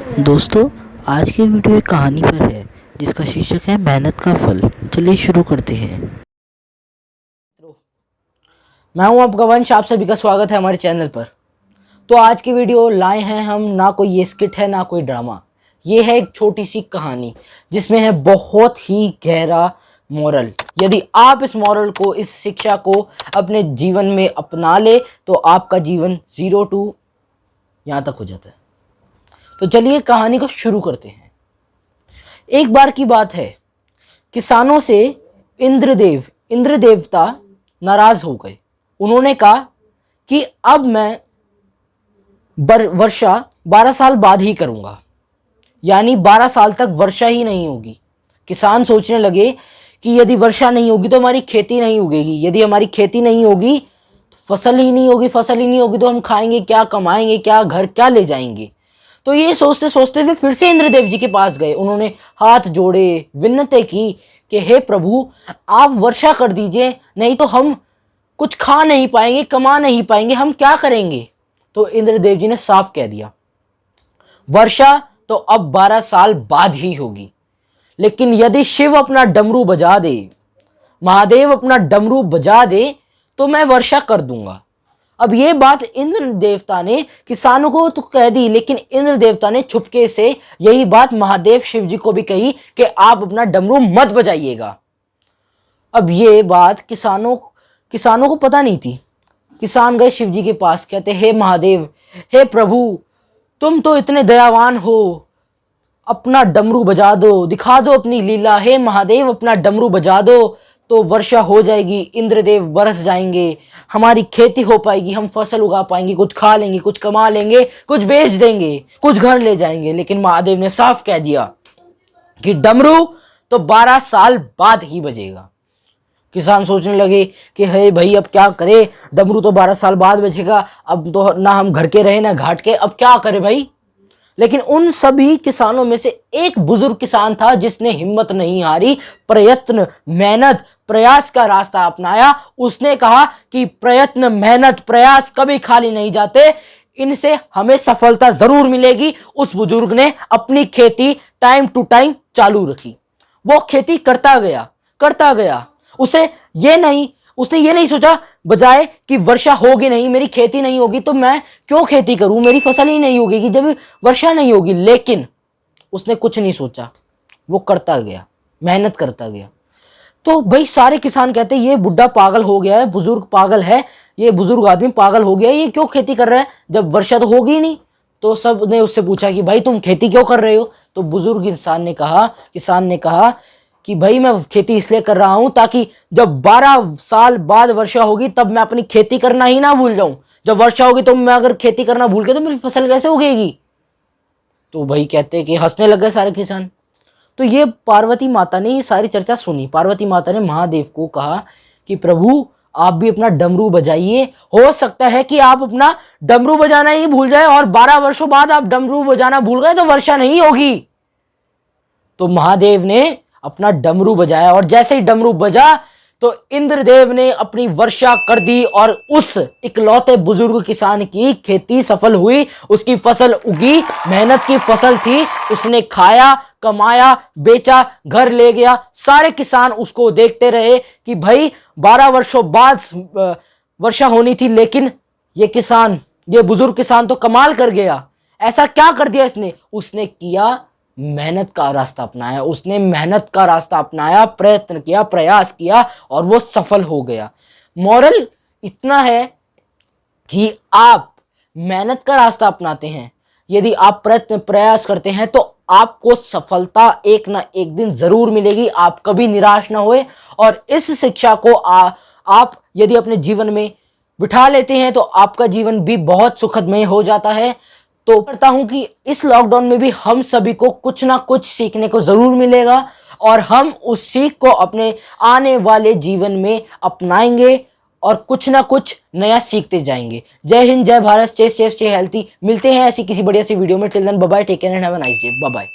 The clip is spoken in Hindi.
दोस्तों, आज की वीडियो एक कहानी पर है जिसका शीर्षक है मेहनत का फल। चलिए शुरू करते हैं। मैं हूं आपका वंश, आप सभी का स्वागत है हमारे चैनल पर। तो आज की वीडियो लाए हैं हम, ना कोई ये स्किट है ना कोई ड्रामा। ये है एक छोटी सी कहानी जिसमें है बहुत ही गहरा मॉरल। यदि आप इस मॉरल को, इस शिक्षा को अपने जीवन में अपना ले तो आपका जीवन 0 to यहाँ तक हो जाता है। तो चलिए कहानी को शुरू करते हैं। एक बार की बात है, किसानों से इंद्र देवता नाराज हो गए। उन्होंने कहा कि अब मैं वर्षा 12 साल बाद ही करूंगा, यानी 12 साल तक वर्षा ही नहीं होगी। किसान सोचने लगे कि यदि वर्षा नहीं होगी तो हमारी खेती नहीं उगेगी, यदि हमारी खेती नहीं होगी तो फसल ही नहीं होगी, फसल ही नहीं होगी तो हम खाएंगे क्या, कमाएंगे क्या, घर क्या ले जाएंगे। तो ये सोचते सोचते वे फिर से इंद्रदेव जी के पास गए। उन्होंने हाथ जोड़े, विनती की कि हे प्रभु, आप वर्षा कर दीजिए, नहीं तो हम कुछ खा नहीं पाएंगे, कमा नहीं पाएंगे, हम क्या करेंगे। तो इंद्रदेव जी ने साफ कह दिया, वर्षा तो अब 12 साल बाद ही होगी, लेकिन यदि शिव अपना डमरू बजा दे, महादेव अपना डमरू बजा दे तो मैं वर्षा कर दूंगा। अब ये बात इंद्र देवता ने किसानों को तो कह दी, लेकिन इंद्र देवता ने छुपके से यही बात महादेव शिव जी को भी कही कि आप अपना डमरू मत बजाइएगा। अब ये बात किसानों को पता नहीं थी। किसान गए शिव जी के पास, कहते हे महादेव, हे प्रभु, तुम तो इतने दयावान हो, अपना डमरू बजा दो, दिखा दो अपनी लीला। हे महादेव, अपना डमरू बजा दो तो वर्षा हो जाएगी, इंद्रदेव बरस जाएंगे, हमारी खेती हो पाएगी, हम फसल उगा पाएंगे, कुछ खा लेंगे, कुछ कमा लेंगे, कुछ बेच देंगे, कुछ घर ले जाएंगे। लेकिन महादेव ने साफ कह दिया कि डमरू तो 12 साल बाद ही बजेगा। किसान सोचने लगे कि हे भाई, अब क्या करे, डमरू तो 12 साल बाद बजेगा, अब तो ना हम घर के रहे ना घाट के, अब क्या करे भाई। लेकिन उन सभी किसानों में से एक बुजुर्ग किसान था जिसने हिम्मत नहीं हारी, प्रयत्न, मेहनत, प्रयास का रास्ता अपनाया। उसने कहा कि प्रयत्न, मेहनत, प्रयास कभी खाली नहीं जाते, इनसे हमें सफलता जरूर मिलेगी। उस बुजुर्ग ने अपनी खेती टाइम टू टाइम चालू रखी। वो खेती करता गया। उसने ये नहीं सोचा बजाय कि वर्षा होगी नहीं, मेरी खेती नहीं होगी तो मैं क्यों खेती करूं, मेरी फसल ही नहीं होगी जब वर्षा नहीं होगी। लेकिन उसने कुछ नहीं सोचा, वो करता गया, मेहनत करता गया। तो भाई सारे किसान कहते ये बुढ़ा पागल हो गया है, बुजुर्ग पागल है, ये बुजुर्ग आदमी पागल हो गया है, ये क्यों खेती कर रहा है जब वर्षा तो होगी नहीं। तो सब ने उससे पूछा कि भाई तुम खेती क्यों कर रहे हो। तो बुजुर्ग किसान ने कहा कि भाई मैं खेती इसलिए कर रहा हूं ताकि जब 12 साल बाद वर्षा होगी तब मैं अपनी खेती करना ही ना भूल जाऊं। जब वर्षा होगी तो मैं अगर खेती करना भूल गया तो मेरी फसल कैसे उगेगी। तो भाई कहते कि हंसने लग गए सारे किसान। तो ये पार्वती माता ने ये सारी चर्चा सुनी। पार्वती माता ने महादेव को कहा कि प्रभु, आप भी अपना डमरू बजाइए, हो सकता है कि आप अपना डमरू बजाना ही भूल जाए और 12 वर्षों बाद आप डमरू बजाना भूल गए तो वर्षा नहीं होगी। तो महादेव ने अपना डमरू बजाया और जैसे ही डमरू बजा तो इंद्रदेव ने अपनी वर्षा कर दी और उस इकलौते बुजुर्ग किसान की खेती सफल हुई। उसकी फसल उगी, मेहनत की फसल थी, उसने खाया, कमाया, बेचा, घर ले गया। सारे किसान उसको देखते रहे कि भाई 12 वर्षों बाद वर्षा होनी थी, लेकिन ये बुजुर्ग किसान तो कमाल कर गया। ऐसा क्या कर दिया इसने? उसने किया मेहनत का रास्ता अपनाया, प्रयत्न किया, प्रयास किया और वो सफल हो गया। मॉरल इतना है कि आप मेहनत का रास्ता अपनाते हैं, यदि आप प्रयत्न प्रयास करते हैं तो आपको सफलता एक ना एक दिन जरूर मिलेगी। आप कभी निराश ना होए और इस शिक्षा को आप यदि अपने जीवन में बिठा लेते हैं तो आपका जीवन भी बहुत सुखदमय हो जाता है। तो करता हूं कि इस लॉकडाउन में भी हम सभी को कुछ ना कुछ सीखने को जरूर मिलेगा और हम उस सीख को अपने आने वाले जीवन में अपनाएंगे और कुछ ना कुछ नया सीखते जाएंगे। जय हिंद, जय Bharat, stay safe, stay healthy. मिलते हैं ऐसी किसी बढ़िया सी वीडियो में। Till then bye bye, take care and have a nice day. Bye bye.